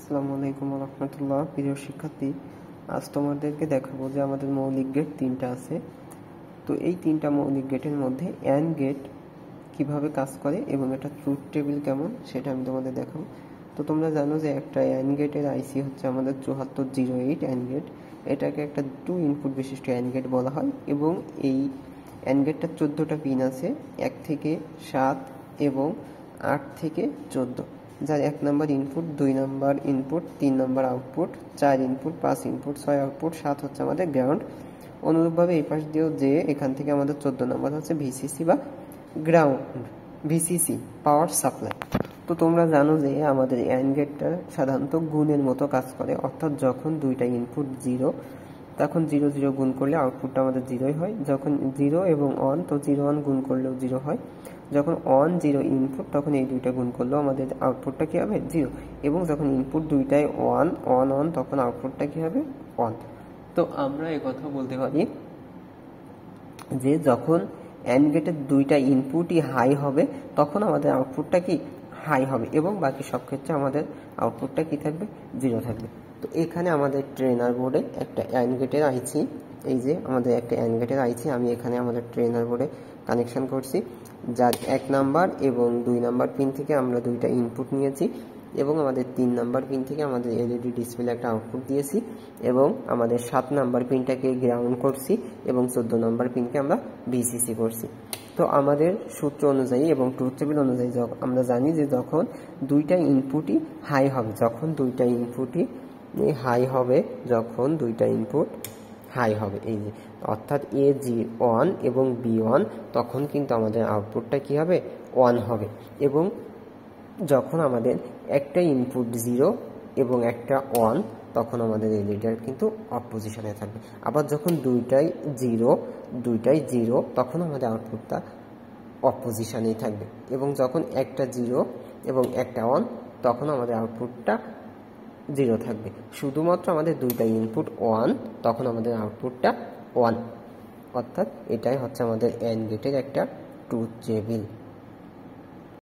আসসালামু আলাইকুম ওয়া রাহমাতুল্লাহ। প্রিয় শিক্ষার্থী, আজ তোমাদেরকে দেখাবো যে আমাদের মৌলিক গেট তিনটা আছে। তো এই তিনটা মৌলিক গেটের মধ্যে অ্যান্ড গেট কিভাবে কাজ করে এবং এটা ট্রুথ টেবিল কেমন সেটা আমি তোমাদের দেখাবো। তো তোমরা জানো যে একটা অ্যান্ড গেটের আইসি হচ্ছে আমাদের 7408 অ্যান্ড গেট। এটাকে একটা 2 ইনপুট বিশিষ্ট অ্যান্ড গেট বলা হয় এবং এই অ্যান্ড গেটটার 14টা পিন আছে, 1 থেকে 7 এবং 8 থেকে 14, যার 1 নম্বর ইনপুট, 2 নম্বর ইনপুট, 3 নম্বর আউটপুট, 4 ইনপুট, 5 ইনপুট, 6 আউটপুট, 7 হচ্ছে আমাদের গ্রাউন্ড। অনুরূপভাবে এই পাশ দিয়েও যে এখান থেকে আমাদের 14 নম্বর হচ্ছে ভিসিসি বা গ্রাউন্ড, ভিসিসি পাওয়ার সাপ্লাই। তো তোমরা জানো যে আমাদের অ্যান্ড গেটটা সাধারণত গুণের মতো কাজ করে, অর্থাৎ যখন দুইটা ইনপুট 0 তখন 0 0 গুণ করলে আউটপুটটা আমাদের 0ই হয়। যখন 0 এবং 1, তো 0 1 গুণ করলেও 0 হয়। যখন 1 0 ইনপুট, তখন এই দুইটা গুণ করলেও আমাদের আউটপুটটা কী হবে? 0। এবং যখন ইনপুট দুইটাই 1 1 1, তখন আউটপুটটা কী হবে? 1। তো আমরা কথা বলতে পারি যে যখন অ্যান্ড গেটের দুইটা ইনপুটই হাই হবে তখন আমাদের আউটপুটটা কি হাই হবে এবং বাকি সব ক্ষেত্রে আমাদের আউটপুটটা কি থাকবে? 0 থাকবে। তো এখানে আমাদের ট্রেনার বোর্ডে একটা অ্যান্ড গেটের আইসি, এই যে আমাদের একটা অ্যান্ড গেটের আইসি আমি এখানে আমাদের ট্রেনার বোর্ডে কানেকশন করছি, যার 1 নাম্বার এবং 2 নাম্বার পিন থেকে আমরা দুইটা ইনপুট নিয়েছি এবং আমাদের 3 নাম্বার পিন থেকে আমাদের এলইডি ডিসপ্লে একটা আউটপুট দিয়েছি এবং আমাদের 7 নাম্বার পিনটাকে গ্রাউন্ড করছি এবং 14 নাম্বার পিনকে আমরা ভিসিসি করছি। তো আমাদের সূত্র অনুযায়ী এবং ট্রুথ টেবিল অনুযায়ী আমরা জানি যে যখন দুইটা ইনপুটই হাই হবে, যখন দুইটা ইনপুটই হাই হবে, যখন দুইটা ইনপুট হাই হবে, এই যে অর্থাৎ AG1 এবং B1, তখন কিন্তু আমাদের আউটপুটটা কি হবে? 1 হবে। এবং যখন আমাদের একটা ইনপুট 0 এবং একটা 1, তখন আমাদের এলইডিটা কিন্তু অফ পজিশনে থাকবে। আবার যখন দুইটাই 0 তখন আমাদের আউটপুটটা অফ পজিশনেই থাকবে। এবং যখন একটা 0 এবং একটা 1, তখন আমাদের আউটপুটটা 0 থাকবে। শুধুমাত্র আমাদের দুইটা ইনপুট 1, তখন আমাদের আউটপুটটা 1। অর্থাৎ এটাই হচ্ছে আমাদের অ্যান্ড গেটের একটা ট্রুথ টেবিল।